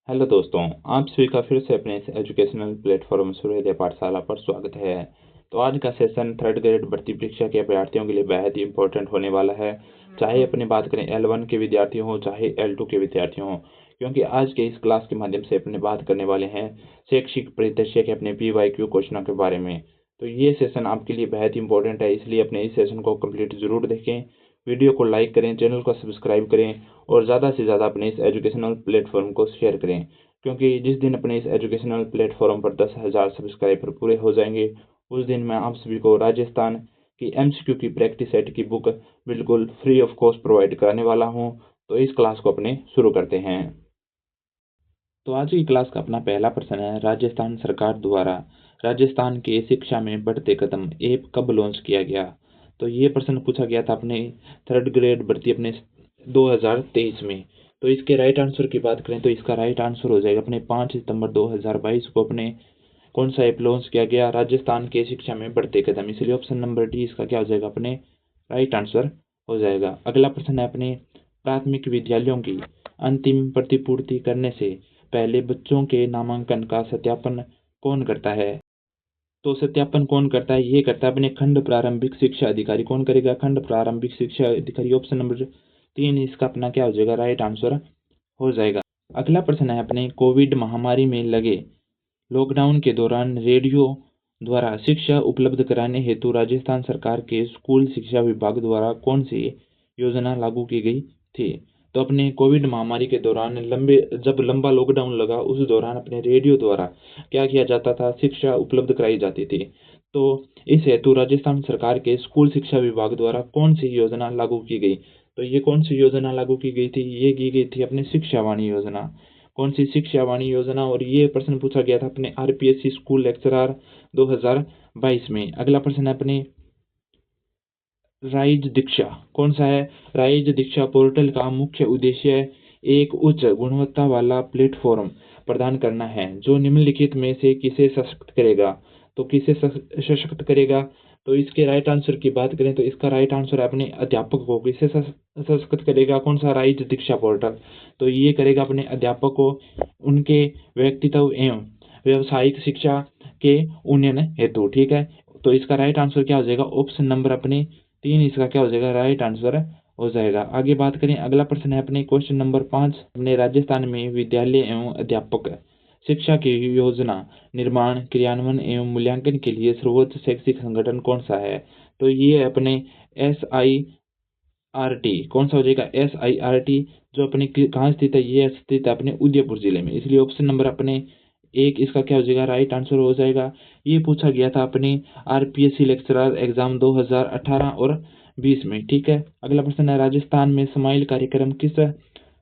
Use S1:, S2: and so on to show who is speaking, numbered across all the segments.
S1: Hello दोस्तों, आप सभी का फिर से अपने इस एजुकेशनल प्लेटफॉर्म सूर्योदय पाठशाला पर स्वागत है। तो आज का सेशन थर्ड ग्रेड भर्ती परीक्षा के अभ्यर्थियों के लिए बेहद ही इंपॉर्टेंट होने वाला है। चाहे अपनी बात करें L1 के विद्यार्थी हों चाहे L2 के विद्यार्थी हों, क्योंकि आज के इस क्लास के माध्यम से अपने बात करने वाले हैं शैक्षिक परिदृश्य के अपने PYQ क्वेश्चनों के बारे में। तो ये सेशन आपके लिए बेहद ही इंपॉर्टेंट है, इसलिए अपने इस सेशन को कंप्लीट जरूर देखें। वीडियो को लाइक करें, चैनल को सब्सक्राइब करें और ज़्यादा से ज़्यादा अपने इस एजुकेशनल प्लेटफॉर्म को शेयर करें, क्योंकि जिस दिन अपने इस एजुकेशनल प्लेटफॉर्म पर 10,000 सब्सक्राइबर पूरे हो जाएंगे, उस दिन मैं आप सभी को राजस्थान की MCQ की प्रैक्टिस सेट की बुक बिल्कुल फ्री ऑफ कॉस्ट प्रोवाइड कराने वाला हूं। तो इस क्लास को अपने शुरू करते हैं। तो आज की क्लास का अपना पहला प्रश्न है, राजस्थान सरकार द्वारा राजस्थान के शिक्षा में बढ़ते कदम ऐप कब लॉन्च किया गया। तो ये प्रश्न पूछा गया था अपने थर्ड ग्रेड भर्ती अपने 2023 में। तो इसके राइट आंसर की बात करें तो इसका राइट आंसर हो जाएगा अपने 5 सितंबर 2022 को अपने कौन सा ऐप लॉन्च किया गया, राजस्थान के शिक्षा में बढ़ते कदम। इसलिए ऑप्शन नंबर डी इसका क्या हो जाएगा, अपने राइट आंसर हो जाएगा। अगला प्रश्न है, अपने प्राथमिक विद्यालयों की अंतिम प्रतिपूर्ति करने से पहले बच्चों के नामांकन का सत्यापन कौन करता है। तो सत्यापन कौन करता है, ये करता है अपने खंड प्रारंभिक शिक्षा अधिकारी। कौन करेगा, खंड प्रारंभिक शिक्षा अधिकारी। ऑप्शन नंबर 3 इसका अपना क्या हो जाएगा, राइट आंसर हो जाएगा। अगला प्रश्न है, अपने कोविड महामारी में लगे लॉकडाउन के दौरान रेडियो द्वारा शिक्षा उपलब्ध कराने हेतु राजस्थान सरकार के स्कूल शिक्षा विभाग द्वारा कौन सी योजना लागू की गई थी। तो अपने कोविड महामारी के दौरान जब लंबा लॉकडाउन लगा, उस दौरान अपने रेडियो द्वारा क्या किया जाता था, शिक्षा उपलब्ध कराई जाती थी। तो इस हेतु राजस्थान सरकार के स्कूल शिक्षा विभाग द्वारा कौन सी योजना लागू की गई। तो ये कौन सी योजना लागू की गई थी, ये की गई थी अपने शिक्षावाणी योजना। कौन सी, शिक्षावाणी योजना। और ये प्रश्न पूछा गया था अपने RPSC स्कूल लेक्चरर 2022 में। अगला प्रश्न है, अपने राइज दीक्षा कौन सा है। राइज दीक्षा पोर्टल का मुख्य उद्देश्य एक उच्च गुणवत्ता वाला प्लेटफॉर्म प्रदान करना है जो निम्नलिखित में से किसे सशक्त करेगा। तो किसे सशक्त करेगा, तो इसके राइट आंसर की बात करें तो इसका राइट आंसर है अपने अध्यापक को किसे सशक्त करेगा। कौन सा, राइज दीक्षा पोर्टल। तो ये करेगा अपने अध्यापक को उनके व्यक्तित्व एवं व्यवसायिक शिक्षा के उन्नयन हेतु। ठीक है, तो इसका राइट आंसर क्या हो जाएगा, ऑप्शन नंबर अपने 3 इसका क्या हो जाएगा, राइट आंसर हो जाएगा। आगे बात करें, अगला प्रश्न है अपने क्वेश्चन नंबर 5, अपने राजस्थान में विद्यालय एवं अध्यापक शिक्षा की योजना निर्माण, क्रियान्वयन एवं मूल्यांकन के लिए सर्वोच्च शैक्षिक संगठन कौन सा है। तो ये अपने SIRT। कौन सा हो जाएगा, SIRT। जो अपने कहाँ स्थित है, ये स्थित है अपने उदयपुर जिले में। इसलिए ऑप्शन नंबर अपने 1 इसका क्या हो जाएगा, राइट आंसर हो जाएगा। ये पूछा गया था अपने RPSC लेक्चरर एग्जाम 2018 और 20 में। ठीक है, अगला प्रश्न है, राजस्थान में स्माइल कार्यक्रम किस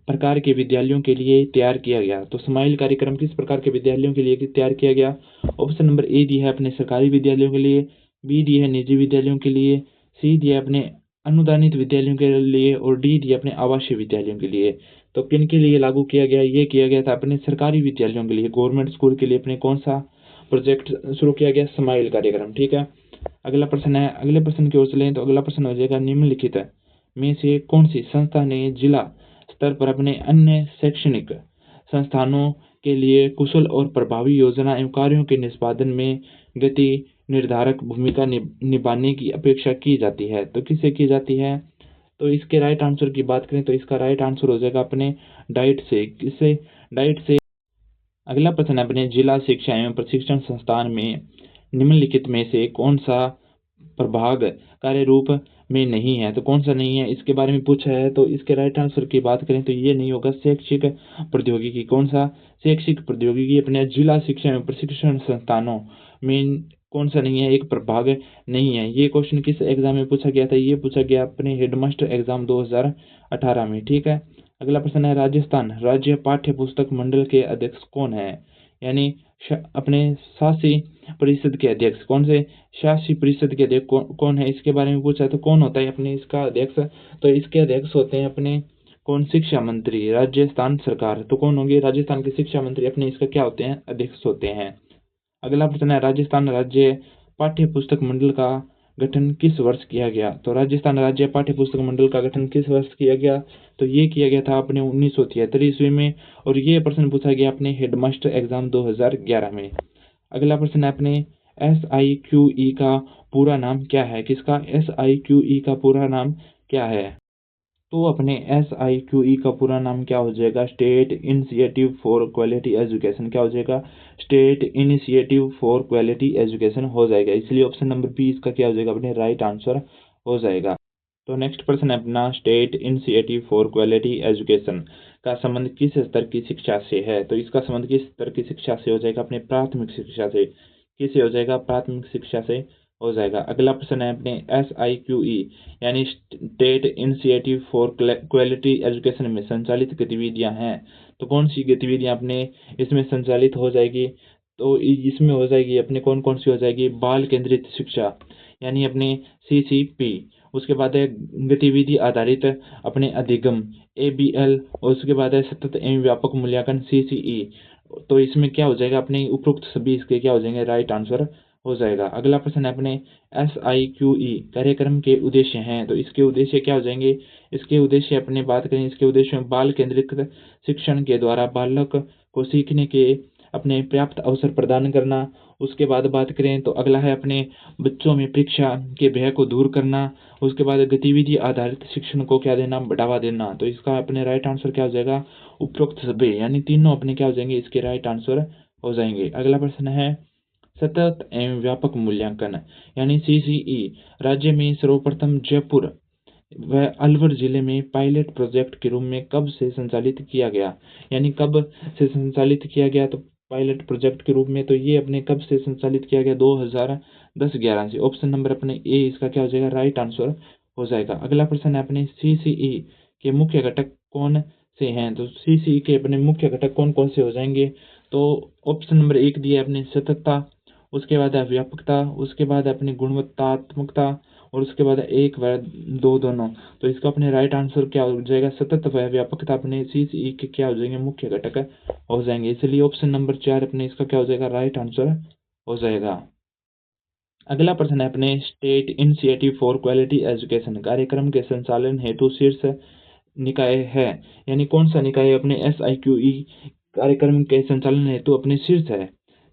S1: प्रकार के विद्यालयों के लिए तैयार किया गया। तो स्माइल कार्यक्रम किस प्रकार के विद्यालयों के लिए तैयार किया गया। ऑप्शन नंबर ए दी है अपने सरकारी विद्यालयों के लिए, बी दी है निजी विद्यालयों के लिए, सी दी है अपने अनुदानित विद्यालयों के लिए और डी दी है अपने आवासीय विद्यालयों के लिए। तो किन के लिए लागू किया गया, ये किया गया था अपने सरकारी विद्यालयों के लिए, गवर्नमेंट स्कूल के लिए अपने कौन सा प्रोजेक्ट शुरू किया गया, स्माइल कार्यक्रम। ठीक है, अगला प्रश्न है, अगले प्रश्न की ओर चलें तो अगला प्रश्न हो जाएगा, निम्नलिखित में से कौन सी संस्था ने जिला स्तर पर अपने अन्य शैक्षणिक संस्थानों के लिए कुशल और प्रभावी योजना एवं कार्यों के निष्पादन में गति निर्धारक भूमिका निभाने की अपेक्षा की जाती है। तो किससे की जाती है, तो इसके राइट आंसर की बात करें तो इसका राइट आंसर हो जाएगा अपने डाइट से। किससे, डाइट से। अगला प्रश्न है, अपने जिला शिक्षा एवं प्रशिक्षण संस्थान में निम्नलिखित में से कौन सा प्रभाग कार्य रूप में नहीं है। तो कौन सा नहीं है, इसके बारे में पूछा है। तो इसके राइट आंसर की बात करें तो ये नहीं होगा, शैक्षिक प्रौद्योगिकी। कौन सा, शैक्षिक प्रौद्योगिकी अपने जिला शिक्षा एवं प्रशिक्षण संस्थानों में कौन सा नहीं है, एक प्रभाग नहीं है। ये क्वेश्चन किस एग्जाम में पूछा गया था, ये पूछा गया अपने हेडमास्टर एग्जाम 2018 में। ठीक है, अगला प्रश्न है, राजस्थान राज्य पाठ्य पुस्तक मंडल के अध्यक्ष कौन है। यानी अपने शासी परिषद के अध्यक्ष। कौन से, शासी परिषद के अध्यक्ष कौन है, इसके बारे में पूछा है। तो कौन होता है अपने इसका अध्यक्ष, तो इसके अध्यक्ष होते हैं अपने कौन, शिक्षा मंत्री, राजस्थान सरकार। तो कौन होंगे, राजस्थान के शिक्षा मंत्री अपने इसका क्या होते हैं, अध्यक्ष होते हैं। अगला प्रश्न है, राजस्थान राज्य पाठ्य पुस्तक मंडल का गठन किस वर्ष किया गया? तो राजस्थान राज्य पाठ्य पुस्तक मंडल का गठन किस वर्ष किया गया? तो ये किया गया था अपने 1973 ईस्वी में, और ये प्रश्न पूछा गया अपने हेडमास्टर एग्जाम 2011 में। अगला प्रश्न है अपने SIQE का पूरा नाम क्या है? किसका? SIQE का पूरा नाम क्या है? तो अपने SIQE का पूरा नाम क्या हो जाएगा? State initiative for quality education. क्या हो जाएगा? State initiative for quality education हो जाएगा। इसलिए ऑप्शन नंबर बी इसका क्या हो जाएगा? अपने राइट आंसर हो जाएगा। तो नेक्स्ट प्रश्न है अपना, state initiative for quality education का संबंध किस स्तर की शिक्षा से है? तो इसका संबंध किस स्तर की शिक्षा से हो जाएगा? अपने प्राथमिक शिक्षा से। किससे हो जाएगा? प्राथमिक शिक्षा से हो जाएगा। अगला प्रश्न है अपने SIQE यानी state initiative for quality education में संचालित गतिविधियां हैं, तो कौन सी गतिविधियां अपने इसमें संचालित हो जाएगी? तो इसमें हो जाएगी अपने कौन कौन सी हो जाएगी? बाल केंद्रित शिक्षा यानी अपने CCP, उसके बाद है गतिविधि आधारित अपने अधिगम ABL, और उसके बाद है सतत एवं व्यापक मूल्यांकन CCE। तो इसमें क्या हो जाएगा? अपने उपरोक्त सभी इसके क्या हो जाएंगे? राइट आंसर हो जाएगा। अगला प्रश्न है अपने SIQE कार्यक्रम के उद्देश्य हैं, तो इसके उद्देश्य क्या हो जाएंगे? इसके उद्देश्य अपने बात करें, इसके उद्देश्य में बाल केंद्रित शिक्षण के द्वारा बालक को सीखने के अपने पर्याप्त अवसर प्रदान करना। उसके बाद बात करें तो अगला है अपने बच्चों में परीक्षा के भय को दूर करना। उसके बाद गतिविधि आधारित शिक्षण को क्या देना? बढ़ावा देना। तो इसका अपने राइट आंसर क्या हो जाएगा? उपरोक्त सभी यानी तीनों अपने क्या हो जाएंगे? इसके राइट आंसर हो जाएंगे। अगला प्रश्न है सतत एवं व्यापक मूल्यांकन यानी CCE राज्य में सर्वप्रथम जयपुर व अलवर जिले में पायलट प्रोजेक्ट के रूप में कब से संचालित किया गया? यानी कब से संचालित किया गया? तो पायलट प्रोजेक्ट के रूप में तो ये अपने कब से संचालित किया गया? 2010-11 से। ऑप्शन नंबर अपने ए इसका क्या हो जाएगा? राइट आंसर हो जाएगा। अगला प्रश्न है अपने CCE के मुख्य घटक कौन से हैं? तो CCE के अपने मुख्य घटक कौन कौन से हो जाएंगे? तो ऑप्शन नंबर एक दिया है अपने सततता, उसके बाद है व्यापकता, उसके बाद है अपनी गुणवत्तात्मकता, और उसके बाद है एक व दो दोनों। तो इसका अपने राइट आंसर क्या हो जाएगा? सतत व व्यापकता अपने CCE के क्या हो जाएंगे? मुख्य घटक हो जाएंगे। इसलिए ऑप्शन नंबर 4 अपने इसका क्या हो जाएगा? राइट आंसर हो जाएगा। अगला प्रश्न है अपने state initiative for quality education कार्यक्रम के संचालन हेतु शीर्ष निकाय है, यानी कौन सा निकाय अपने SIQE कार्यक्रम के संचालन हेतु अपने शीर्ष है?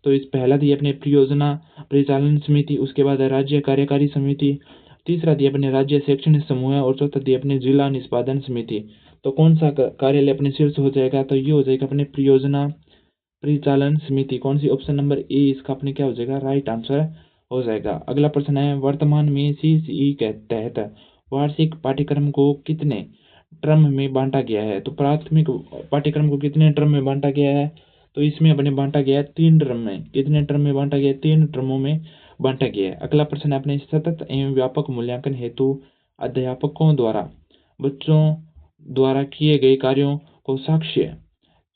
S1: तो इस पहला दिया अपने परियोजना परिचालन समिति, उसके बाद है राज्य कार्यकारी समिति, तीसरा दिया अपने राज्य शैक्षणिक समूह है, और चौथा दिया अपने जिला निष्पादन समिति। तो कौन सा कार्यालय अपने शीर्ष हो जाएगा? तो ये हो जाएगा अपने परियोजना परिचालन समिति। कौन सी? ऑप्शन नंबर ए इसका अपने क्या हो जाएगा? राइट आंसर हो जाएगा। अगला प्रश्न है वर्तमान में CCE के तहत वार्षिक पाठ्यक्रम को कितने टर्म में बांटा गया है? तो प्राथमिक पाठ्यक्रम को कितने टर्म में बांटा गया है? तो इसमें अपने बांटा गया है 3 टर्म में। कितने टर्म में बांटा गया है? 3 टर्मों में बांटा गया है। अगला प्रश्न है अपने सतत एवं व्यापक मूल्यांकन हेतु अध्यापकों द्वारा बच्चों द्वारा किए गए कार्यों को साक्ष्य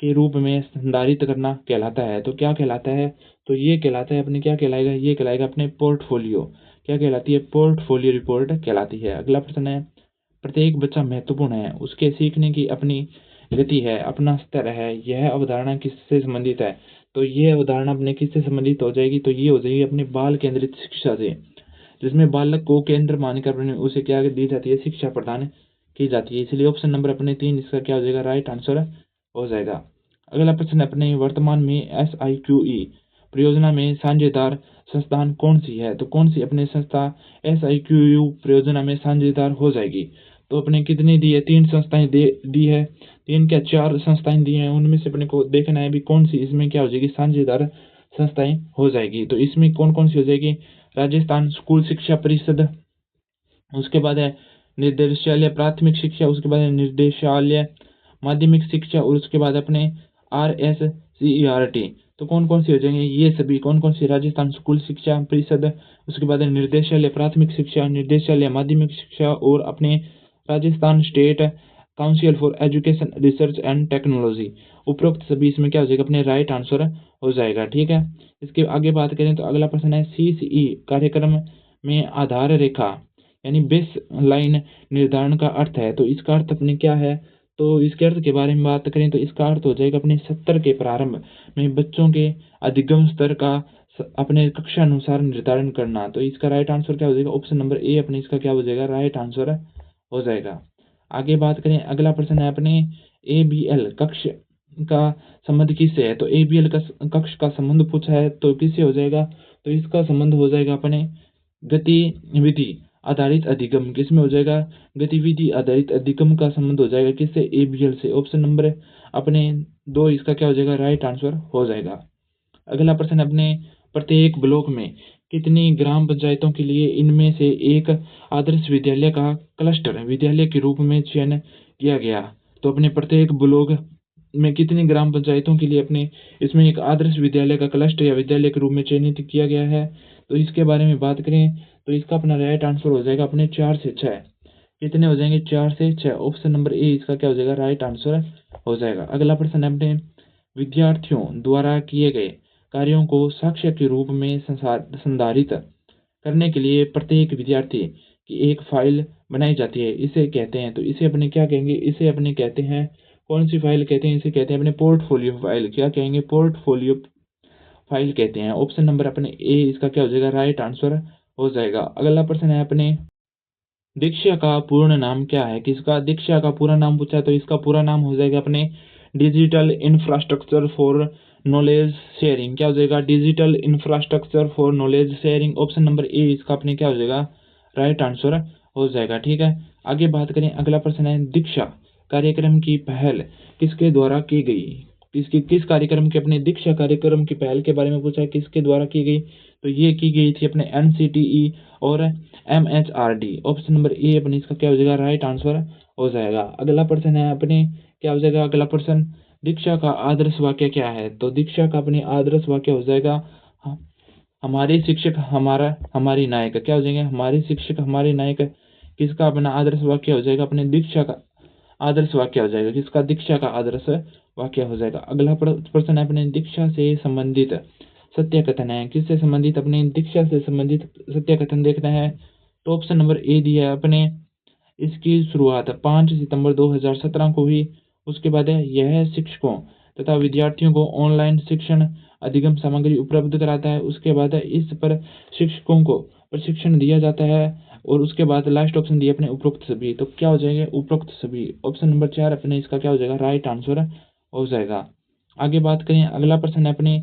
S1: के रूप में संधारित करना कहलाता है। तो क्या कहलाता है? तो ये कहलाता है अपने क्या कहलाएगा? ये कहलाएगा अपने पोर्टफोलियो। क्या कहलाती है? पोर्टफोलियो रिपोर्ट कहलाती है। अगला प्रश्न है प्रत्येक बच्चा महत्वपूर्ण है, उसके सीखने की अपनी गति है, अपना स्तर है, यह अवधारणा किससे संबंधित है? तो ये अवधारणा अपने किससे संबंधित हो जाएगी? तो ये हो जाएगी अपने बाल केंद्रित शिक्षा से, जिसमें बालक को केंद्र मानकर उसे क्या दी जाती है? शिक्षा प्रदान की जाती है। इसलिए ऑप्शन नंबर अपने 3 इसका क्या हो जाएगा? राइट आंसर हो जाएगा। अगला प्रश्न अपने वर्तमान में SIQE परियोजना में साझेदार संस्थान कौन सी है? तो कौन सी अपने संस्था SIQU परियोजना में साझेदार हो जाएगी? तो अपने कितनी दी है? 3 संस्थाएं दी है। 3 क्या 4 संस्थाएं दी हैं, उनमें से अपने को देखना है भी कौन सी इसमें क्या हो जाएगी? साझेदार संस्थाएं हो जाएगी। तो इसमें कौन कौन सी हो जाएगी? राजस्थान स्कूल शिक्षा परिषद, उसके बाद है निर्देशालय प्राथमिक शिक्षा, उसके बाद है निर्देशालय माध्यमिक शिक्षा, और उसके बाद अपने RSCERT। तो कौन कौन सी हो जाएंगे? ये सभी कौन कौन सी? राजस्थान स्कूल शिक्षा परिषद, उसके बाद है निर्देशालय प्राथमिक शिक्षा, निर्देशालय माध्यमिक शिक्षा, और अपने Rajasthan state council for education research and technology. उपरोक्त सभी इसमें क्या हो जाएगा? अपने राइट आंसर हो जाएगा। ठीक है, इसके आगे बात करें तो अगला प्रश्न है CCE कार्यक्रम में आधार रेखा यानी बेस लाइन निर्धारण का अर्थ है। तो इसका अर्थ अपने क्या है? तो इसके अर्थ के बारे में बात करें तो इसका अर्थ हो जाएगा अपने 70 के प्रारंभ में बच्चों के अधिगम स्तर का अपने कक्षा अनुसार निर्धारण करना। तो इसका राइट आंसर क्या हो जाएगा? ऑप्शन नंबर ए अपने इसका क्या हो जाएगा? राइट आंसर हो जाएगा। आगे बात करें, अगला प्रश्न है अपने ABL कक्ष का संबंध किससे है? तो ABL का कक्ष का संबंध पूछा है तो किससे हो जाएगा? तो इसका संबंध हो जाएगा अपने गतिविधि आधारित अधिगम। किसमें हो जाएगा? गतिविधि आधारित अधिगम का संबंध हो जाएगा किससे? ABL से। ऑप्शन नंबर अपने 2 इसका क्या हो जाएगा? राइट आंसर हो जाएगा। अगला प्रश्न अपने प्रत्येक ब्लॉक में कितनी ग्राम पंचायतों के लिए इनमें से एक आदर्श विद्यालय का क्लस्टर विद्यालय के रूप में चयन किया गया? तो अपने प्रत्येक ब्लॉक में कितनी ग्राम पंचायतों के लिए अपने इसमें एक आदर्श विद्यालय का क्लस्टर या विद्यालय के रूप में चयनित किया गया है? तो इसके बारे में बात करें तो इसका अपना राइट आंसर हो जाएगा अपने 4 से 6। कितने हो जाएंगे? 4 से 6। ऑप्शन नंबर ए इसका क्या हो जाएगा? राइट आंसर हो जाएगा। अगला प्रश्न है अपने विद्यार्थियों द्वारा किए गए कार्यों को साक्ष्य के रूप में संधारित करने के लिए प्रत्येक विद्यार्थी की एक फाइल बनाई जाती है, इसे कहते हैं। तो इसे अपने क्या कहेंगे? इसे अपने कहते हैं, कौन सी फाइल कहते हैं? इसे कहते हैं अपने पोर्टफोलियो फाइल। क्या कहेंगे? पोर्टफोलियो फाइल कहते हैं। ऑप्शन नंबर अपने ए इसका क्या हो जाएगा? राइट आंसर हो जाएगा। अगला प्रश्न है अपने दीक्षा का पूर्ण नाम क्या है? किसका दीक्षा का पूरा नाम पूछा है तो इसका पूरा नाम हो जाएगा अपने digital infrastructure for knowledge sharing. क्या हो जाएगा? Digital infrastructure for knowledge sharing. Option number A इसका अपने क्या हो जाएगा? राइट आंसर हो जाएगा। ठीक है, आगे बात करें, अगला प्रश्न है दीक्षा कार्यक्रम की पहल किसके द्वारा की गई? किस कार्यक्रम के अपने दीक्षा कार्यक्रम की पहल के बारे में पूछा है, किसके द्वारा की गई? तो ये की गई थी अपने NCTE और MHRD। ऑप्शन नंबर ए अपने इसका क्या हो जाएगा? राइट आंसर हो जाएगा। अगला प्रश्न है अपने क्या हो जाएगा? अगला प्रश्न दीक्षा का आदर्श वाक्य क्या है? तो दीक्षा का अपने आदर्श वाक्य हो जाएगा हमारे शिक्षक हमारा हमारी नायक। क्या हो जाएंगे? हमारे शिक्षक हमारे नायक। किसका अपना आदर्श वाक्य हो जाएगा? अपने दीक्षा का आदर्श वाक्य हो जाएगा। किसका? दीक्षा का आदर्श वाक्य हो जाएगा। अगला प्रश्न है अपने दीक्षा से संबंधित सत्य कथन है। किससे संबंधित? अपने दीक्षा से संबंधित सत्य कथन देखना है तो ऑप्शन नंबर ए दिया है अपने इसकी शुरुआत 5 सितंबर 2017 को हुई। उसके बाद है यह शिक्षकों तथा विद्यार्थियों को ऑनलाइन शिक्षण अधिगम सामग्री उपलब्ध कराता है। उसके बाद है इस पर शिक्षकों को प्रशिक्षण दिया जाता है। और उसके बाद लास्ट ऑप्शन दिया अपने उपरोक्त सभी। तो क्या हो जाएंगे? उपरोक्त सभी। ऑप्शन नंबर 4 अपने इसका क्या हो जाएगा? राइट आंसर हो जाएगा। आगे बात करें, अगला प्रश्न है अपने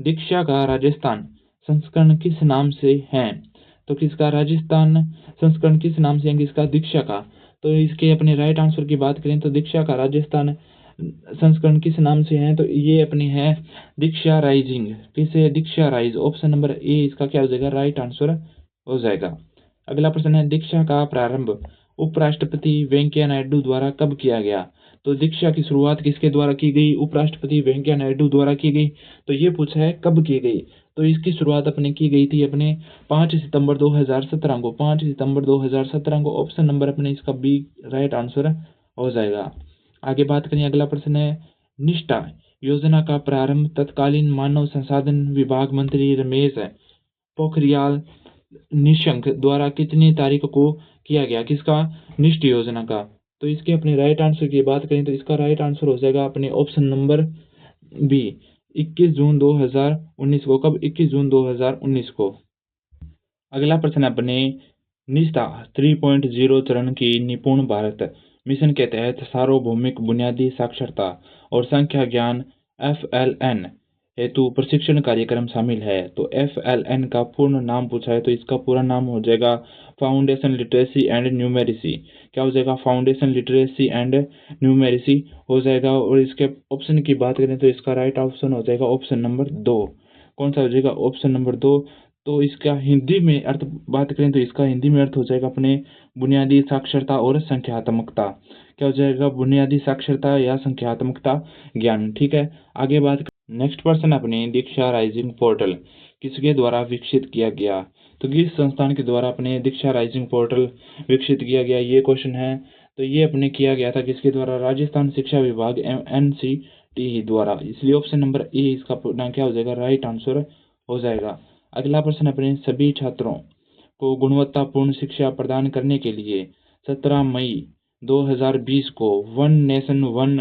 S1: दीक्षा का राजस्थान संस्करण किस नाम से है? तो किसका? राजस्थान संस्करण किस नाम से है किसका? दीक्षा का। तो इसके अपने राइट आंसर की बात करें तो दीक्षा का राजस्थान संस्करण किस नाम से है? तो ये अपने है दीक्षा राइजिंग। किसे? दीक्षा राइज। ऑप्शन नंबर ए इसका क्या हो जाएगा? राइट आंसर हो जाएगा। अगला प्रश्न है दीक्षा का प्रारंभ उपराष्ट्रपति वेंकैया नायडू द्वारा कब किया गया? तो दीक्षा की शुरुआत किसके द्वारा की गई? उपराष्ट्रपति वेंकैया नायडू द्वारा की गई। तो ये पूछा है कब की गई? तो इसकी शुरुआत अपने की गई थी अपने 5 सितंबर 2017 को। 5 सितंबर 2017 को। ऑप्शन नंबर अपने इसका बी राइट आंसर हो जाएगा। आगे बात करें, अगला प्रश्न है निष्ठा योजना का प्रारंभ तत्कालीन मानव संसाधन विभाग मंत्री रमेश पोखरियाल निशंक द्वारा कितनी तारीख को किया गया? किसका? निष्ठ योजना का। तो इसके अपने राइट आंसर की बात करें तो इसका राइट आंसर हो जाएगा अपने ऑप्शन नंबर बी 21 जून 2019 को। कब? 21 जून 2019 को। अगला प्रश्न अपने निष्ठा 3.0 चरण की निपुण भारत मिशन के तहत सार्वभौमिक बुनियादी साक्षरता और संख्या ज्ञान FLN हेतु प्रशिक्षण कार्यक्रम शामिल है। तो FLN का पूर्ण नाम पूछा है तो इसका पूरा नाम हो जाएगा फाउंडेशन लिटरेसी एंड न्यूमेरिसी। क्या हो जाएगा? फाउंडेशन लिटरेसी एंड न्यूमेरिसी हो जाएगा। और इसके ऑप्शन की बात करें तो इसका राइट ऑप्शन हो जाएगा ऑप्शन नंबर 2। कौन सा हो जाएगा? Option number 2। तो इसका हिंदी में अर्थ बात करें तो इसका हिंदी में अर्थ हो जाएगा अपने बुनियादी साक्षरता और संख्यात्मकता। क्या हो जाएगा? बुनियादी साक्षरता या संख्यात्मकता ज्ञान। ठीक है, आगे बात नेक्स्ट पर्सन अपने दीक्षा राइजिंग पोर्टल किसके द्वारा विकसित किया गया? तो किस संस्थान के द्वारा अपने दीक्षा राइजिंग पोर्टल विकसित किया गया? ये क्वेश्चन है। तो ये अपने किया गया था किसके द्वारा? राजस्थान शिक्षा विभाग NCTE द्वारा। इसलिए ऑप्शन नंबर ए इसका क्या हो जाएगा? राइट आंसर हो जाएगा। अगला प्रश्न अपने सभी छात्रों को गुणवत्तापूर्ण शिक्षा प्रदान करने के लिए 17 मई 2020 को वन नेशन वन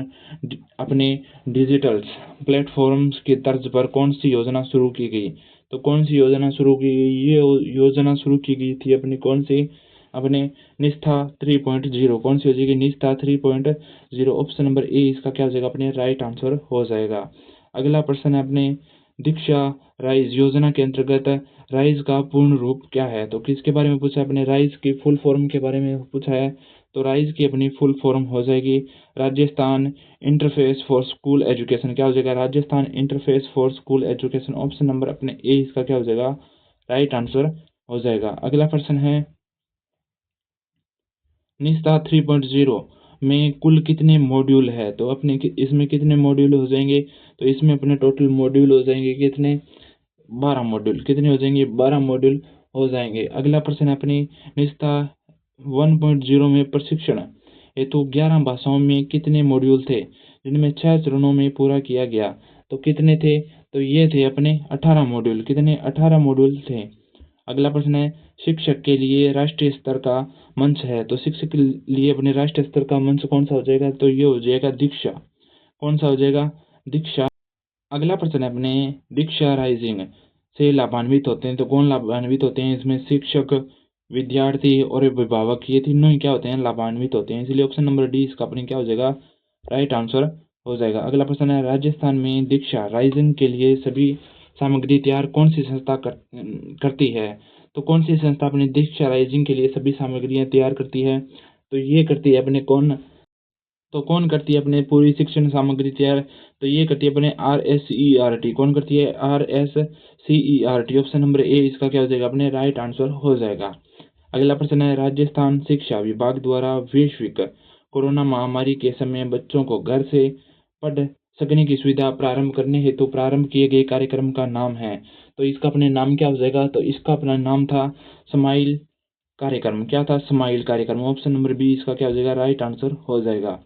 S1: अपने डिजिटल प्लेटफॉर्म्स की तर्ज पर कौन सी योजना शुरू की गई? तो कौन सी योजना शुरू की गई? ये योजना शुरू की गई थी अपनी कौन सी? अपने निष्ठा 3.0। कौन सी हो जाएगी? निष्ठा 3.0। ऑप्शन नंबर ए इसका क्या हो जाएगा? अपने राइट आंसर हो जाएगा। अगला प्रश्न है अपने दीक्षा राइज योजना के अंतर्गत राइज का पूर्ण रूप क्या है? तो किसके बारे में पूछा है? अपने राइज की फुल फॉर्म के बारे में पूछा है। तो राइज की अपनी फुल फॉर्म हो जाएगी Rajasthan interface for school education. क्या हो जाएगा? Rajasthan interface for school education. Option number अपने ए इसका क्या हो जाएगा? राइट आंसर हो जाएगा। अगला प्रश्न है निष्ठा 3.0 में कुल कितने मॉड्यूल है? तो अपने इसमें कितने मॉड्यूल हो जाएंगे? तो इसमें अपने टोटल मॉड्यूल हो जाएंगे कितने? 12 मॉड्यूल। कितने हो जाएंगे? 12 मॉड्यूल हो जाएंगे। अगला प्रश्न है अपनी निष्ठा 1.0 में प्रशिक्षण हेतु 11 भाषाओं में कितने मॉड्यूल थे जिनमें 6 चरणों में पूरा किया गया? तो कितने थे? तो ये थे अपने 18 मॉड्यूल। कितने? 18 मॉड्यूल थे। अगला प्रश्न है शिक्षक के लिए राष्ट्रीय स्तर का मंच है। तो शिक्षक के लिए अपने राष्ट्रीय स्तर का मंच कौन सा हो जाएगा? तो ये हो जाएगा दीक्षा। कौन सा हो जाएगा? दीक्षा। अगला प्रश्न है अपने दीक्षा राइजिंग से लाभान्वित होते हैं। तो कौन लाभान्वित होते हैं? इसमें शिक्षक, विद्यार्थी और अभिभावक, ये तीनों ही क्या होते हैं? लाभान्वित होते हैं। इसलिए ऑप्शन नंबर डी इसका अपने क्या हो जाएगा? राइट आंसर हो जाएगा। अगला प्रश्न है राजस्थान में दीक्षा राइजिंग के लिए सभी सामग्री तैयार कौन सी संस्था करती है? तो कौन सी संस्था अपनी दीक्षा राइजिंग के लिए सभी सामग्रियां तैयार करती है? तो ये करती है अपने कौन करती है अपने पूरी शिक्षण सामग्री तैयार? तो ये करती है अपने RSERT। कौन करती है? RSCERT। ऑप्शन नंबर ए इसका क्या हो जाएगा? अपने राइट आंसर हो जाएगा। अगला प्रश्न है राजस्थान शिक्षा विभाग द्वारा वैश्विक कोरोना महामारी के समय बच्चों को घर से पढ़ सकने की सुविधा प्रारंभ करने हेतु प्रारंभ किए गए कार्यक्रम का नाम है। तो इसका अपने नाम क्या हो जाएगा? तो इसका अपना नाम था स्माइल कार्यक्रम। क्या था? स्माइल कार्यक्रम। ऑप्शन नंबर बी इसका क्या हो जाएगा? राइट आंसर हो जाएगा।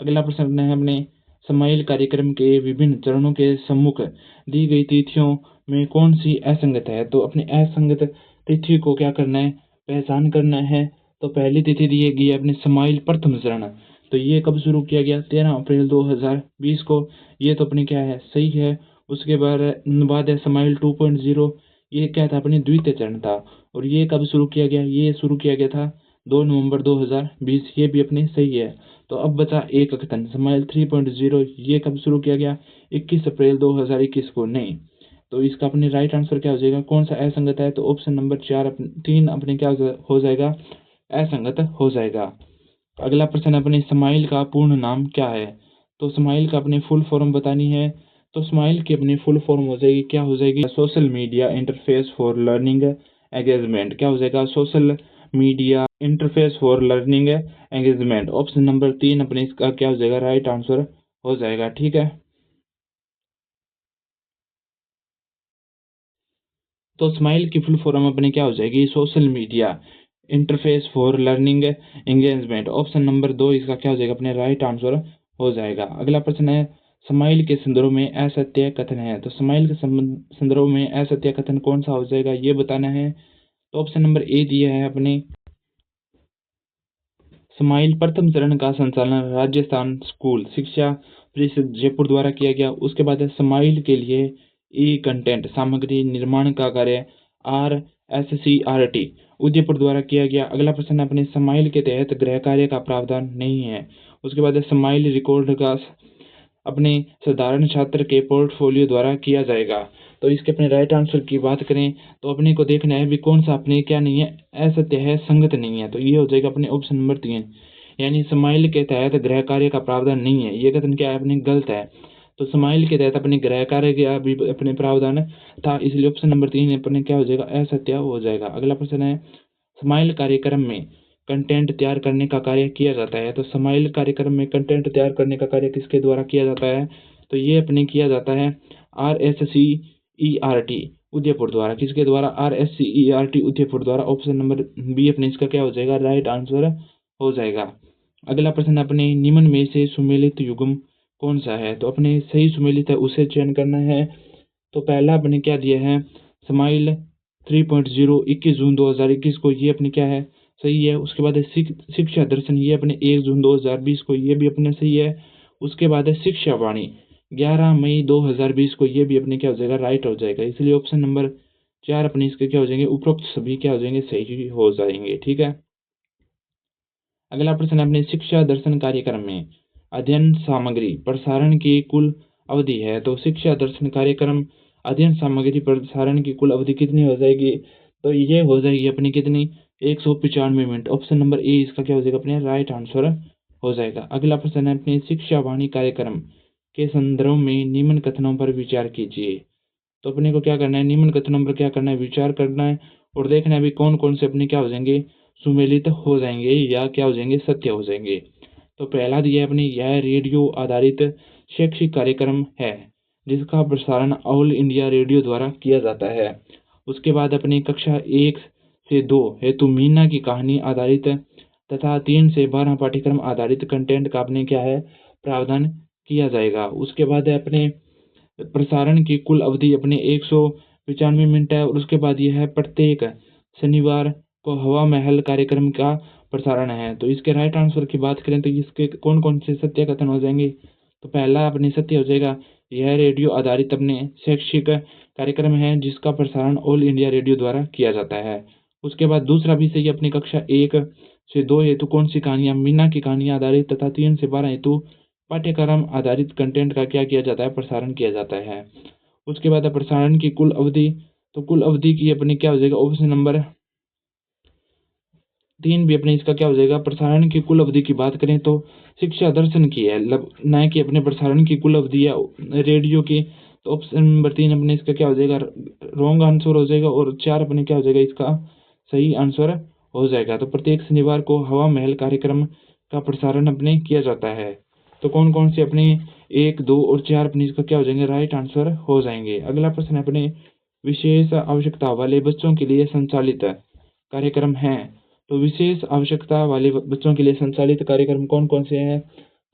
S1: अगला प्रश्न है अपने स्माइल कार्यक्रम के विभिन्न चरणों के सम्मुख दी गई तिथियों में कौन सी असंगत है? तो अपनी असंगत तिथि को क्या करना है? पहचान करना है। तो पहली तिथि दी गई है अपने स्माइल प्रथम चरण। तो ये कब शुरू किया गया? 13 अप्रैल 2020 को। ये तो अपने क्या है? सही है। उसके बाद है स्माइल 2.0। ये क्या था? अपने द्वितीय चरण था। और ये कब शुरू किया गया? ये शुरू किया गया था 2 नवंबर 2020। ये भी अपने सही है। तो अब बचा एक कथन स्माइल 3.0। ये कब शुरू किया गया? 21 अप्रैल 2021 को। नहीं, तो इसका अपने राइट आंसर क्या हो जाएगा? कौन सा असंगत है? तो ऑप्शन नंबर 3 अपने क्या हो जाएगा? असंगत हो जाएगा। अगला प्रश्न अपने स्माइल का पूर्ण नाम क्या है? तो स्माइल का अपनी फुल फॉर्म बतानी है। तो स्माइल की अपनी फुल फॉर्म हो जाएगी क्या हो जाएगी? Social media interface for learning engagement. क्या हो जाएगा? Social media interface for learning engagement. Option number 3 अपने इसका क्या हो जाएगा? राइट आंसर हो जाएगा। ठीक है, तो स्माइल की फुल फॉर्म अपने क्या हो जाएगी? Social media interface for learning engagement. Option number 2 इसका क्या हो जाएगा? अपने राइट आंसर हो जाएगा। अगला प्रश्न है स्माइल के संदर्भ में असत्य कथन है। तो स्माइल के संदर्भ में असत्य कथन कौन सा हो जाएगा? ये बताना है। तो ऑप्शन नंबर ए दिया है अपने स्माइल प्रथम चरण का संचालन राजस्थान स्कूल शिक्षा परिषद जयपुर द्वारा किया गया। उसके बाद है स्माइल के लिए ई कंटेंट सामग्री निर्माण का कार्य RSCRT उदयपुर द्वारा किया गया। अगला प्रश्न अपने स्माइल के तहत गृह कार्य का प्रावधान नहीं है। उसके बाद है स्माइल रिकॉर्ड का अपने साधारण छात्र के पोर्टफोलियो द्वारा किया जाएगा। तो इसके अपने राइट आंसर की बात करें तो अपने को देखना है भी कौन सा अपने क्या नहीं है? असत्य है, संगत नहीं है। तो ये हो जाएगा अपने ऑप्शन नंबर 3, यानी स्माइल के तहत गृह कार्य का प्रावधान नहीं है। ये कथन क्या है? अपने गलत है। तो स्माइल के तहत अपने गृह कार्य का भी अपने प्रावधान था, इसलिए ऑप्शन नंबर 3 अपने क्या हो जाएगा? असत्य हो जाएगा। अगला प्रश्न है स्माइल कार्यक्रम में कंटेंट तैयार करने का कार्य किया जाता है। तो स्माइल कार्यक्रम में कंटेंट तैयार करने का कार्य किसके द्वारा किया जाता है? तो ये अपने किया जाता है RSCERT उदयपुर द्वारा। किसके द्वारा? RSCERT उदयपुर द्वारा। ऑप्शन नंबर बी अपने इसका क्या हो जाएगा? राइट आंसर हो जाएगा। अगला प्रश्न अपने निम्न में से सुमेलित युग्म कौन सा है? तो अपने सही सुमेलित है उसे चयन करना है। तो पहला अपने क्या दिया है? स्माइल 3.0 21 जून 2021 को। ये अपनी क्या है? सही है। उसके बाद है शिक्षा दर्शन, ये अपने 1 जून 2020 को, ये भी अपने सही है। उसके बाद है शिक्षा वाणी 11 मई 2020 को, ये भी अपने क्या हो जाएगा, राइट हो जाएगा। इसलिए ऑप्शन नंबर 4 अपने इसके क्या हो जाएंगे, उपरोक्त सभी क्या हो जाएंगे, सही हो जाएंगे। ठीक है। अगला प्रश्न है अपने शिक्षा दर्शन कार्यक्रम में अध्ययन सामग्री प्रसारण की कुल अवधि है। तो शिक्षा दर्शन कार्यक्रम अध्ययन सामग्री प्रसारण की कुल अवधि कितनी हो जाएगी, तो ये हो जाएगी अपनी कितनी, 195 मिनट। ऑप्शन नंबर ए इसका क्या हो जाएगा, अपने राइट आंसर हो जाएगा। अगला प्रश्न है अपने शिक्षा वाणी कार्यक्रम के संदर्भ में निम्न कथनों पर विचार कीजिए। तो अपने को क्या करना है, निम्न कथनों पर क्या करना है, विचार करना है और देखना है भी कौन कौन से अपने क्या हो जाएंगे, सुमेलित हो जाएंगे या क्या हो जाएंगे, सत्य हो जाएंगे। तो पहला दिया है अपने, यह रेडियो आधारित शैक्षिक कार्यक्रम है जिसका प्रसारण ऑल इंडिया रेडियो द्वारा किया जाता है। उसके बाद अपनी कक्षा 1 से 2 हेतु मीना की कहानी आधारित तथा 3 से 12 पाठ्यक्रम आधारित कंटेंट का अपने क्या है, प्रावधान किया जाएगा। उसके बाद है अपने प्रसारण की कुल अवधि अपने 195 मिनट है। और उसके बाद यह है प्रत्येक शनिवार को हवा महल कार्यक्रम का प्रसारण है। तो इसके राइट आंसर की बात करें तो इसके कौन कौन से सत्य कथन हो जाएंगे, तो पहला अपने सत्य हो जाएगा, यह रेडियो आधारित अपने शैक्षिक कार्यक्रम है जिसका प्रसारण ऑल इंडिया रेडियो द्वारा किया जाता है। उसके बाद दूसरा भी सही, अपनी कक्षा 1 से 2 हेतु कौन सी कहानियां, मीना की कहानी आधारित तथा 3 से 12 हेतु पाठ्यक्रम आधारित कंटेंट का क्या किया जाता है, प्रसारण किया जाता है। उसके बाद प्रसारण की कुल अवधि, तो कुल अवधि की अपने क्या हो जाएगा, ऑप्शन नंबर 3 भी अपने इसका क्या हो जाएगा, प्रसारण की कुल अवधि की बात करें तो शिक्षा दर्शन की है, न कि अपने प्रसारण की कुल अवधि या रेडियो की। तो ऑप्शन नंबर 3 अपने इसका क्या हो जाएगा, रॉन्ग आंसर हो जाएगा। और 4 अपने क्या हो जाएगा, इसका सही आंसर हो जाएगा। तो प्रत्येक शनिवार को हवा महल कार्यक्रम का प्रसारण अपने किया जाता है। तो कौन कौन से अपने 1, 2 और 4 अपने इसका क्या हो जाएंगे, राइट आंसर हो जाएंगे। अगला प्रश्न अपने विशेष आवश्यकता वाले बच्चों के लिए संचालित कार्यक्रम है। तो विशेष आवश्यकता वाले बच्चों के लिए संचालित कार्यक्रम कौन कौन से हैं,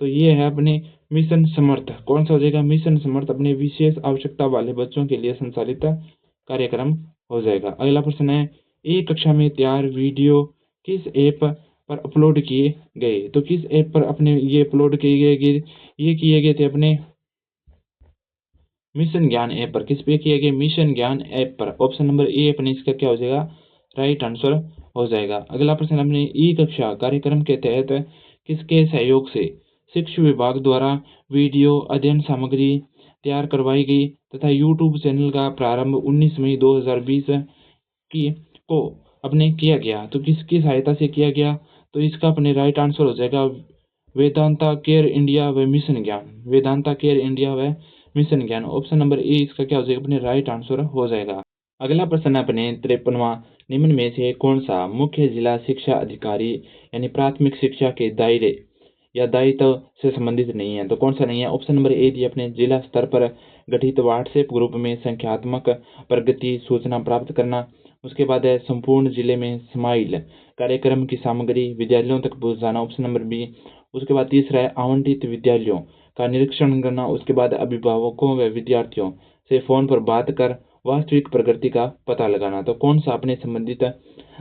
S1: तो ये है अपने मिशन समर्थ। कौन सा हो जाएगा, मिशन समर्थ अपने विशेष आवश्यकता वाले बच्चों के लिए संचालित कार्यक्रम हो जाएगा। अगला प्रश्न है, एक कक्षा में तैयार वीडियो किस ऐप पर अपलोड किए गए। तो किस ऐप पर अपने ये अपलोड किए गए, ये किए गए थे अपने मिशन ज्ञान ऐप पर। किस पे किए गए, मिशन ज्ञान ऐप पर। ऑप्शन नंबर ए अपने इसका क्या हो जाएगा, राइट आंसर हो जाएगा। अगला प्रश्न अपने ई कक्षा कार्यक्रम के तहत किसके सहयोग से शिक्षा विभाग द्वारा वीडियो अध्ययन सामग्री तैयार करवाई गई तथा यूट्यूब चैनल का प्रारंभ 19 मई 2020 की को अपने किया गया। तो किसकी सहायता से किया गया, तो इसका अपने राइट आंसर हो जाएगा वेदांता केयर इंडिया व मिशन ज्ञान। वेदांता केयर इंडिया व मिशन ज्ञान। ऑप्शन नंबर ए इसका क्या हो जाएगा, अपने राइट आंसर हो जाएगा। अगला प्रश्न अपने 53वां, निम्न में से कौन सा मुख्य जिला शिक्षा अधिकारी यानी प्राथमिक शिक्षा के दायरे या दायित्व से संबंधित नहीं है। तो कौन सा नहीं है, ऑप्शन नंबर ए दी अपने जिला स्तर पर गठित व्हाट्सएप ग्रुप में संख्यात्मक प्रगति सूचना प्राप्त करना। उसके बाद है संपूर्ण जिले में स्माइल कार्यक्रम की सामग्री विद्यालयों तक पहुंचाना, ऑप्शन नंबर बी। उसके बाद तीसरा है आवंटित विद्यालयों का निरीक्षण करना। उसके बाद अभिभावकों व विद्यार्थियों से फोन पर बात कर वास्तविक प्रगति का पता लगाना। तो कौन सा अपने संबंधित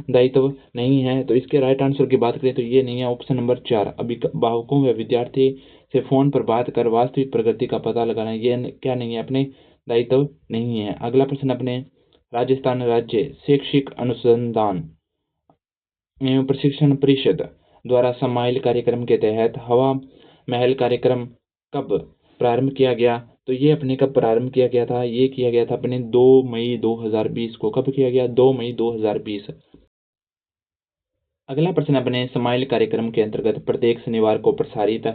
S1: दायित्व नहीं है, तो इसके राइट आंसर की बात करें तो ये नहीं है, ऑप्शन नंबर 4 अभिभावकों व विद्यार्थी से फोन पर बात कर वास्तविक प्रगति का पता लगाना, ये क्या नहीं है, अपने दायित्व नहीं है। अगला प्रश्न अपने राजस्थान राज्य शैक्षिक अनुसंधान एवं प्रशिक्षण परिषद द्वारा समाइल कार्यक्रम के तहत हवा महल कार्यक्रम कब प्रारंभ किया गया। तो ये अपने कब प्रारंभ किया गया था, ये किया गया था अपने 2 मई 2020 को। कब किया गया, 2 मई 2020। अगला प्रश्न अपने समाइल कार्यक्रम के अंतर्गत प्रत्येक शनिवार को प्रसारित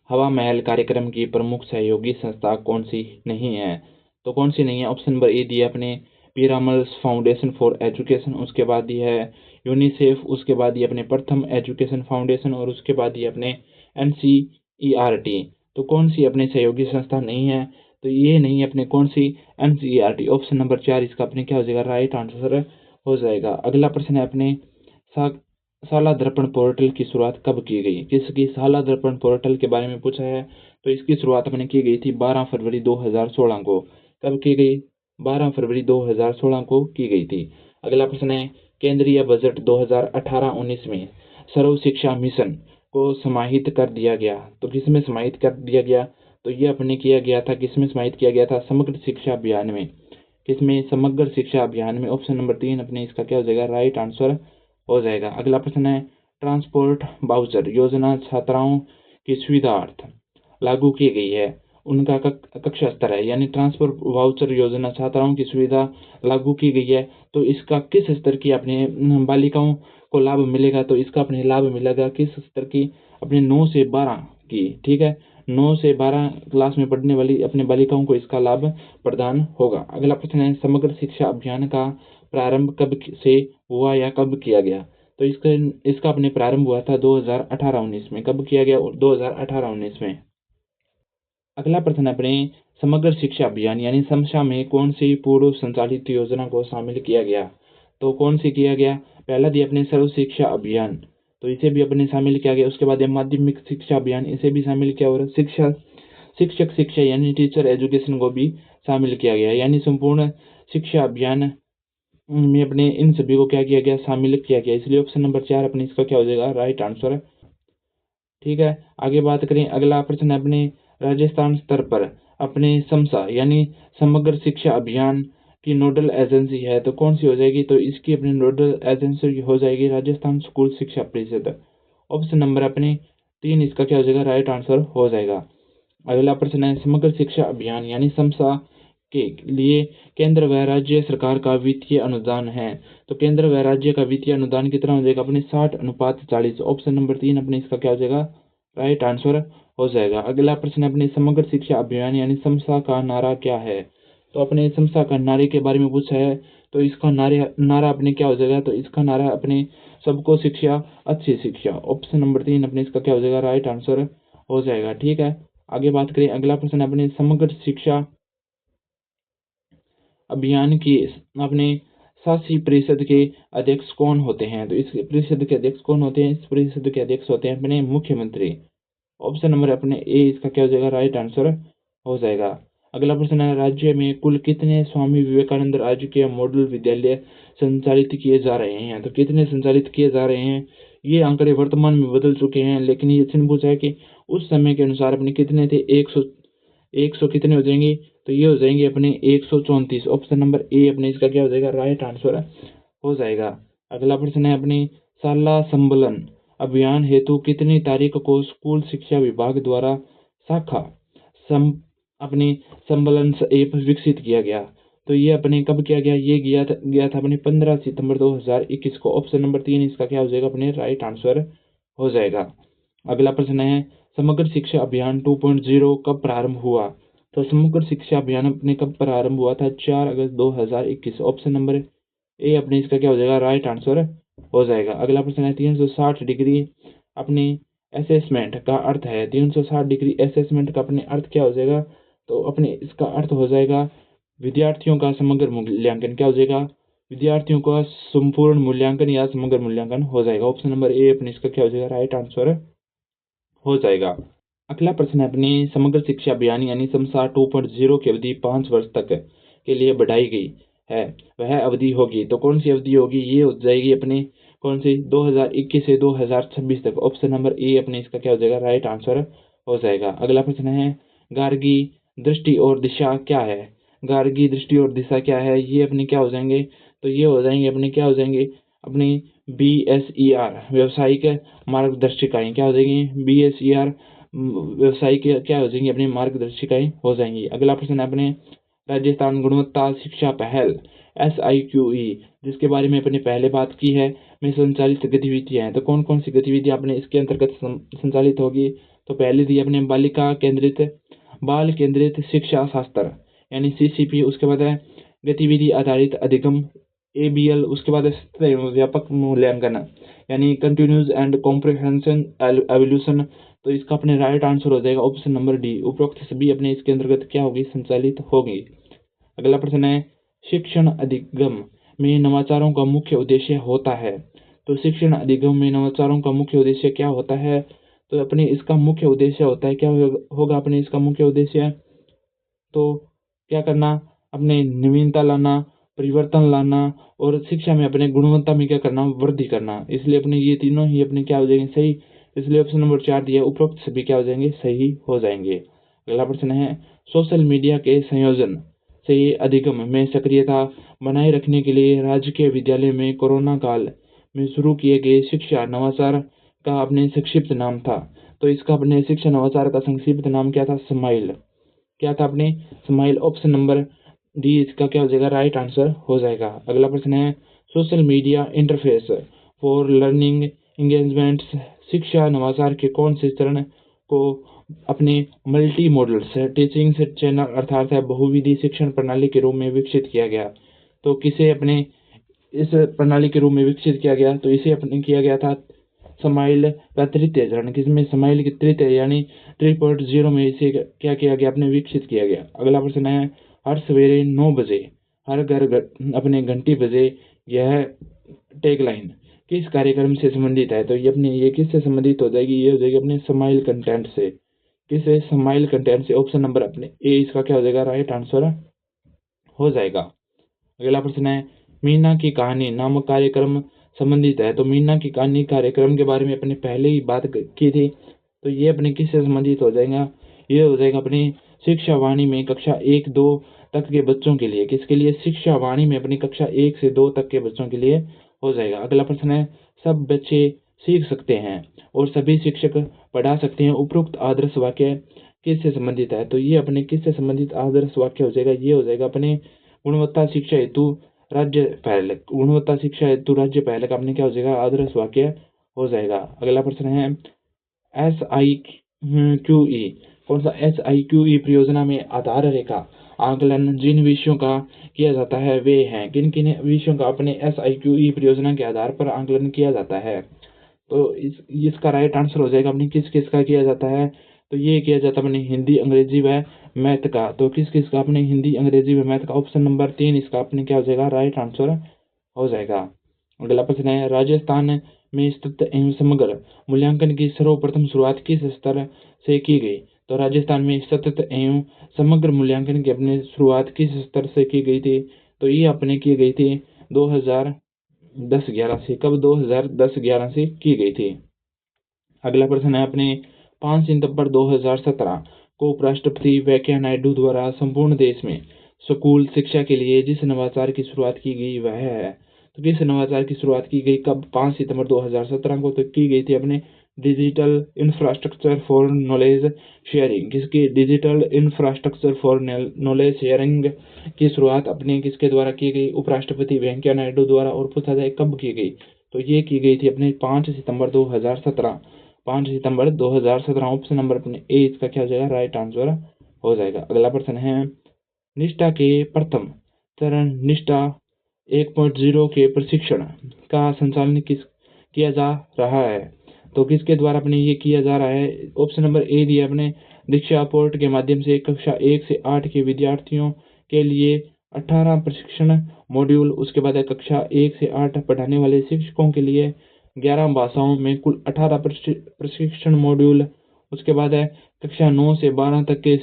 S1: हवा महल कार्यक्रम की प्रमुख सहयोगी संस्था कौन सी नहीं है। तो कौन सी नहीं है, ऑप्शन नंबर ए दिया अपने पीरामल्स फाउंडेशन फॉर एजुकेशन। उसके बाद दिया है यूनिसेफ। उसके बाद ये अपने प्रथम एजुकेशन फाउंडेशन। और उसके बाद ये अपने NCERT। तो कौन सी अपने सहयोगी संस्था नहीं है, तो ये नहीं है अपने कौन सी, NCERT। ऑप्शन नंबर 4 इसका अपने क्या हो जाएगा, राइट आंसर हो जाएगा। अगला प्रश्न है अपने शाला दर्पण पोर्टल की शुरुआत कब की गई। किसकी, शाला दर्पण पोर्टल के बारे में पूछा है। तो इसकी शुरुआत अपने की गई थी 12 फरवरी 2016 को। कब की गई, 12 फरवरी 2016 को की गई थी। अगला प्रश्न है केंद्रीय बजट 2018-19 में सर्व शिक्षा मिशन को समाहित कर दिया गया। तो किसमें समाहित कर दिया गया? तो ये अपने किया गया था, किसमें समाहित किया गया था? समग्र शिक्षा अभियान में। किसमें? समग्र शिक्षा अभियान में। ऑप्शन नंबर 3 अपने इसका क्या हो जाएगा? राइट आंसर हो जाएगा। अगला प्रश्न है, ट्रांसपोर्ट वाउचर योजना छात्राओं की सुविधार्थ लागू की गई है, उनका कक्षा स्तर है, यानी ट्रांसपोर्ट वाउचर योजना छात्राओं की सुविधा लागू की गई है, तो इसका किस स्तर की अपने बालिकाओं को लाभ मिलेगा? तो इसका अपने लाभ मिलेगा किस स्तर की? अपने 9 से 12 की, ठीक है, 9 से 12 क्लास में पढ़ने वाली अपने बालिकाओं को इसका लाभ प्रदान होगा। अगला प्रश्न है, समग्र शिक्षा अभियान का प्रारंभ कब से हुआ या कब किया गया? तो इसका अपने प्रारंभ हुआ था 2018-19 में। कब किया गया? 2018-19 में। अगला प्रश्न अपने, समग्र शिक्षा अभियान यानी समशा में कौन सी पूर्व संचालित योजना को शामिल किया गया? तो कौन सी किया गया? पहला दिया अपने सर्व शिक्षा अभियान, तो इसे भी अपने शामिल किया गया। उसके बाद माध्यमिक शिक्षा अभियान, इसे भी शामिल किया। और शिक्षक शिक्षा यानी टीचर एजुकेशन को भी शामिल किया गया, यानी संपूर्ण शिक्षा अभियान में अपने इन सभी को क्या किया गया? शामिल किया गया। इसलिए ऑप्शन नंबर 4 अपने इसका क्या हो जाएगा? Right answer. ठीक है, आगे बात करें। अगला प्रश्न अपने, राजस्थान स्तर पर अपने समसा यानी समग्र शिक्षा अभियान की नोडल एजेंसी है, तो कौन सी हो जाएगी? तो इसकी अपनी नोडल एजेंसी हो जाएगी राजस्थान स्कूल शिक्षा परिषद। ऑप्शन नंबर अपने 3 इसका क्या हो जाएगा? राइट आंसर हो जाएगा। अगला प्रश्न है, समग्र शिक्षा अभियान यानी समसा के लिए केंद्र व राज्य सरकार का वित्तीय अनुदान है, तो केंद्र व राज्य का वित्तीय अनुदान कितना हो जाएगा? अपने 60:40। ऑप्शन नंबर 3 अपने इसका क्या हो जाएगा? राइट आंसर हो जाएगा। अगला प्रश्न अपने, समग्र शिक्षा अभियान यानी समसा का नारा क्या है? तो अपने समसा का नारे के बारे में पूछा है, तो इसका नारा अपने क्या हो जाएगा? तो इसका नारा अपने सबको शिक्षा अच्छी शिक्षा। ऑप्शन नंबर 3 अपने इसका क्या हो जाएगा? राइट आंसर हो जाएगा। ठीक है, आगे बात करें। अगला प्रश्न अपने, समग्र शिक्षा अभियान की अपने शासी परिषद के अध्यक्ष कौन होते हैं? तो इस परिषद के अध्यक्ष कौन होते हैं? इस परिषद के अध्यक्ष होते हैं अपने मुख्यमंत्री। ऑप्शन नंबर अपने ए इसका क्या हो जाएगा? राइट आंसर हो जाएगा। अगला प्रश्न है, राज्य में कुल कितने स्वामी विवेकानंद राजकीय मॉडल विद्यालय संचालित किए जा रहे हैं? तो कितने संचालित किए जा रहे हैं? ये आंकड़े वर्तमान में बदल चुके हैं, लेकिन ये प्रश्न पूछा है कि उस समय के अनुसार अपने कितने थे? 100 कितने हो जाएंगे? तो ये हो जाएंगे अपने 134। ऑप्शन नंबर ए अपने इसका क्या हो जाएगा? राइट आंसर हो जाएगा। अगला प्रश्न है अपने, शाला संबलन अभियान हेतु कितनी तारीख को स्कूल शिक्षा विभाग द्वारा शाखा सम अपने संबलन ऐप विकसित किया गया? तो ये अपने कब किया गया? ये गया था अपने 15 सितंबर 2021 को। ऑप्शन नंबर 3 इसका क्या हो जाएगा? अपने राइट आंसर हो जाएगा। अगला प्रश्न है, समग्र शिक्षा अभियान 2.0 कब प्रारंभ हुआ? तो समग्र शिक्षा अभियान अपने कब प्रारंभ हुआ था? 4 अगस्त 2021। ऑप्शन नंबर ए अपने इसका क्या हो जाएगा? राइट आंसर हो जाएगा। अगला प्रश्न है, 360 डिग्री अपने असेसमेंट का अर्थ है। 360 डिग्री असेसमेंट का अपने अर्थ क्या हो जाएगा? तो अपने इसका अर्थ हो जाएगा विद्यार्थियों का समग्र मूल्यांकन। क्या हो जाएगा? विद्यार्थियों का संपूर्ण मूल्यांकन या समग्र मूल्यांकन हो जाएगा। ऑप्शन नंबर ए अपने इसका क्या हो जाएगा? राइट आंसर हो जाएगा। अगला प्रश्न है अपनी, समग्र शिक्षा अभियान यानी समसा 2.0 की अवधि 5 वर्ष तक के लिए बढ़ाई गई है, वह अवधि होगी, तो कौन सी अवधि होगी? ये हो जाएगी अपने कौन सी? 2021 से 2026 तक। ऑप्शन नंबर ए अपने इसका क्या हो जाएगा? राइट आंसर हो जाएगा। अगला प्रश्न है, गार्गी दृष्टि और दिशा क्या है? गार्गी दृष्टि और दिशा क्या है? ये अपने क्या हो जाएंगे? तो ये हो जाएंगे अपने क्या हो जाएंगे? अपनी BSER व्यवसायिक मार्गदर्शिकाएं क्या हो जाएंगी? BSER व्यवसायिक क्या हो जाएंगी? अपनी मार्गदर्शिकाएं हो जाएंगी। अगला प्रश्न है अपने, राजस्थान गुणवत्ता शिक्षा पहल SIQE जिसके बारे में अपने पहले बात की है में संचालित गतिविधियां हैं, तो कौन कौन सी गतिविधियां अपने इसके अंतर्गत संचालित होगी? तो पहले दी अपने बाल केंद्रित शिक्षा शास्त्र यानी CCP। उसके बाद है गतिविधि आधारित अधिगम ABL। उसके बाद है व्यापक मूल्यांकन यानी कंटिन्यूस एंड कॉम्प्रिहेंशन एवोल्यूशन। तो इसका अपने राइट आंसर हो जाएगा ऑप्शन नंबर डी। उपरोक्त सभी अपने इसके अंतर्गत क्या होगी? संचालित होगी। अगला प्रश्न है, शिक्षण अधिगम में नवाचारों का मुख्य उद्देश्य होता है। तो शिक्षण अधिगम में नवाचारों का मुख्य उद्देश्य क्या होता है? तो अपने इसका मुख्य उद्देश्य होता है, क्या होगा अपने इसका मुख्य उद्देश्य? तो क्या करना? अपने नवीनता लाना, परिवर्तन लाना और शिक्षा में अपने गुणवत्ता में क्या करना, वृद्धि करना। इसलिए अपने ये तीनों ही अपने क्या हो जाएंगे, सही। इसलिए ऑप्शन नंबर 4 दिया, उपरोक्त सभी क्या हो जाएंगे, सही हो जाएंगे। अगला प्रश्न है, सोशल मीडिया के संयोजन से अधिगम में सक्रियता बनाए रखने के लिए राजकीय विद्यालय में कोरोना काल में शुरू किए गए शिक्षा नवाचार का अपने संक्षिप्त नाम था। तो इसका अपने शिक्षा नवाचार का संक्षिप्त नाम क्या था, स्माइल। क्या था अपने, स्माइल। ऑप्शन नंबर डी इसका क्या हो जाएगा, राइट आंसर हो जाएगा। अगला प्रश्न है, social media interface for learning engagement शिक्षा नवाचार के कौन से चरण को अपने मल्टी मॉडल टीचिंग चैनल अर्थात है बहुविधि शिक्षण प्रणाली के रूप में विकसित किया गया। तो किसे अपने इस प्रणाली के रूप में विकसित किया गया, तो इसे अपने किया गया था स्माइल का तृतीय चरण, किसमें, स्माइल की तृतीय यानी 3.0 में इसे क्या किया गया, अपने विकसित किया गया। अगला प्रश्न है, हर सवेरे 9 बजे हर घर अपने घंटी बजे, यह टैगलाइन किस कार्यक्रम से संबंधित है। तो ये अपने ये किससे संबंधित हो जाएगी, ये हो जाएगी अपने स्माइल कंटेंट से। किससे, स्माइल कंटेंट से। ऑप्शन नंबर अपने ए इसका क्या हो जाएगा, राइट आंसर हो जाएगा। अगला प्रश्न है, मीना की कहानी नामक कार्यक्रम संबंधित है। तो मीना की कहानी कार्यक्रम के बारे में अपने पहले ही बात की थी। तो ये अपने किससे संबंधित हो जाएगा, ये हो जाएगा अपनी शिक्षा वाणी में कक्षा 1-2 तक के बच्चों के लिए। किसके लिए, शिक्षा वाणी में अपनी कक्षा 1 से 2 तक के बच्चों के लिए हो जाएगा। अगला प्रश्न है, सब बच्चे सीख सकते हैं और सभी शिक्षक पढ़ा सकते हैं, उपरोक्त आदर्श वाक्य किससे संबंधित है। तो ये अपने किससे संबंधित आदर्श वाक्य हो जाएगा, ये हो जाएगा अपने गुणवत्ता शिक्षा हेतु राज्य पहल, गुणवत्ता शिक्षा हेतु राज्य पहल का अपने क्या हो जाएगा, आदर्श वाक्य हो जाएगा। अगला प्रश्न है, SIQE कौन सा, SIQE परियोजना में आधार रेखा आकलन जिन विषयों का किया जाता है वे हैं, किन किन विषयों का अपने SIQE परियोजना के आधार पर आकलन किया जाता है। तो इसका राइट आंसर हो जाएगा अपने किस किस का किया जाता है। तो ये किया जाता है अपने हिंदी, अंग्रेजी व मैथ का। तो किस किस का, अपने हिंदी, अंग्रेजी व मैथ का। ऑप्शन नंबर 3 इसका अपने क्या हो जाएगा, राइट आंसर हो जाएगा। अगला प्रश्न है, राजस्थान में स्थित एवं समग्र मूल्यांकन की सर्वप्रथम शुरुआत किस स्तर से की गई। तो राजस्थान में स्थित एवं समग्र मूल्यांकन की अपने शुरुआत किस स्तर से की गई थी। तो ये अपने की गई थी 2010-11 से। कब, 2010-11 से की गई थी। अगला प्रश्न है, अपने 5 सितंबर 2017 को उपराष्ट्रपति वेंकैया नायडू द्वारा संपूर्ण देश में स्कूल शिक्षा के लिए जिस नवाचार की शुरुआत की गई वह है। तो किस नवाचार की शुरुआत की गई, कब, 5 सितंबर 2017 को। तो की गई थी अपने digital infrastructure for knowledge sharing. किसकी, digital infrastructure for knowledge sharing की शुरुआत अपने किसके द्वारा की गई, उपराष्ट्रपति वेंकैया नायडू द्वारा। और पूछा जाए कब की गई, तो ये की गई थी अपने 5 सितंबर 2017। 5 सितंबर 2017। ऑप्शन नंबर अपने ए इसका क्या हो जाएगा, राइट आंसर हो जाएगा। अगला प्रश्न है, निष्ठा के प्रथम चरण निष्ठा 1.0 के प्रशिक्षण का संचालन किया जा रहा है। तो किसके द्वारा अपने ये किया जा रहा है। ऑप्शन नंबर ए दिया अपने दीक्षा पोर्ट के माध्यम से कक्षा 1 से 8 के विद्यार्थियों के लिए 18 प्रशिक्षण मॉड्यूल। उसके बाद है कक्षा 1 से 8 पढ़ाने वाले शिक्षकों के लिए 11 भाषाओं में कुल 18 प्रशिक्षण मॉड्यूल। उसके बाद है कक्षा 9 से 12 तक के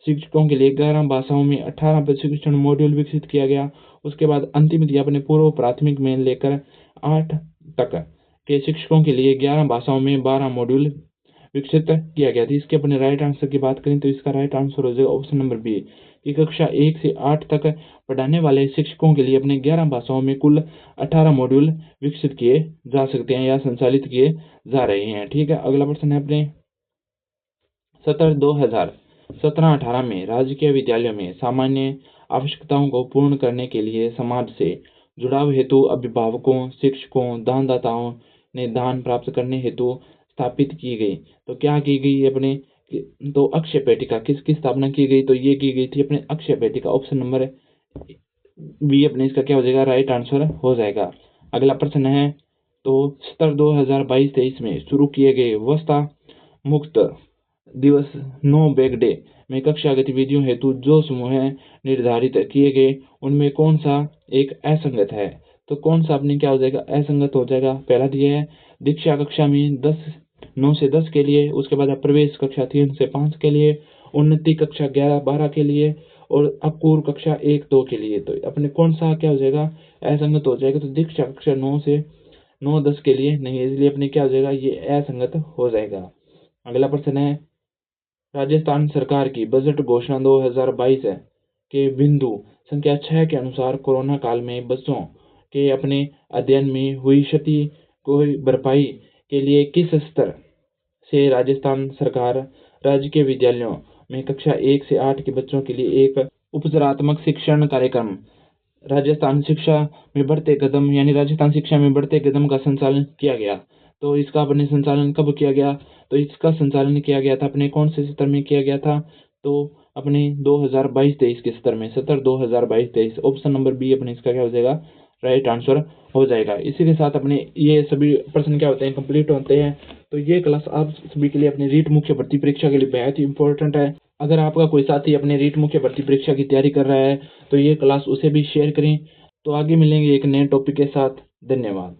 S1: शिक्षकों के लिए 11 भाषाओं में 18 प्रशिक्षण मॉड्यूल विकसित किया गया। उसके बाद अंतिम दिया अपने पूर्व प्राथमिक में लेकर 8 तक के शिक्षकों के लिए 11 भाषाओं में 12 मॉड्यूल विकसित किया गया था। इसके अपने राइट आंसर की बात करें तो इसका राइट आंसर हो जाएगा ऑप्शन नंबर बी, कि कक्षा 1 से 8 तक पढ़ाने वाले शिक्षकों के लिए अपने 11 भाषाओं में कुल 18 मॉड्यूल विकसित किए जा सकते हैं या संचालित किए जा रहे हैं। ठीक है, अगला प्रश्न है अपने 2017-18 में राजकीय विद्यालयों में सामान्य आवश्यकताओं को पूर्ण करने के लिए समाज से जुड़ाव हेतु अभिभावकों, शिक्षकों, दानदाताओं ने दान प्राप्त करने हेतु स्थापित की गई। तो क्या की गई अपने, तो अक्षय पेटिका किसकी स्थापना की गई। तो ये की गई थी अपने अक्षय पेटिका। ऑप्शन नंबर बी अपने इसका क्या हो जाएगा, राइट आंसर हो जाएगा। अगला प्रश्न है, तो सत्र 2022-23 में शुरू किए गए वस्ता मुक्त दिवस नो बैग डे में कक्षा गतिविधियों हेतु जो समूह निर्धारित किए गए उनमें कौन सा एक असंगत है। तो कौन सा अपने क्या हो जाएगा, असंगत हो जाएगा। पहला दिया है दीक्षा कक्षा में 9 से 10 के लिए। उसके बाद प्रवेश कक्षा 3 से 5 के लिए, उन्नति कक्षा 11-12 के लिए और अब पूर्व कक्षा 1-2 के लिए तो अपने कौन सा क्या हो जाएगा, असंगत हो जाएगा। तो दीक्षा कक्षा 9 से 9-10 के लिए नहीं है, इसलिए अपने क्या हो जाएगा, ये असंगत हो जाएगा। अगला प्रश्न है, राजस्थान सरकार की बजट घोषणा 2022 है के बिंदु संख्या 6 के अनुसार कोरोना काल में बच्चों के अपने अध्ययन में हुई क्षति को भरपाई के लिए किस स्तर से राजस्थान सरकार राज्य के विद्यालयों में कक्षा 1 से 8 के बच्चों के लिए एक उपचारात्मक शिक्षण कार्यक्रम राजस्थान शिक्षा में बढ़ते कदम यानी राजस्थान शिक्षा में बढ़ते कदम का संचालन किया गया। तो इसका अपने संचालन कब किया गया, तो इसका संचालन किया गया था अपने कौन से सत्र में किया गया था, तो अपने 2022-23 के सत्र में, सत्र 2022-23। ऑप्शन नंबर बी अपने इसका क्या हो जाएगा, राइट आंसर हो जाएगा। इसी के साथ अपने ये सभी प्रश्न क्या होते हैं, कंप्लीट होते हैं। तो ये क्लास आप सभी के लिए अपनी रीट मुख्य भर्ती परीक्षा के लिए बेहद ही इंपॉर्टेंट है। अगर आपका कोई साथी अपने रीट मुख्य भर्ती परीक्षा की तैयारी कर रहा है तो ये क्लास उसे भी शेयर करें। तो आगे मिलेंगे एक नए टॉपिक के साथ। धन्यवाद।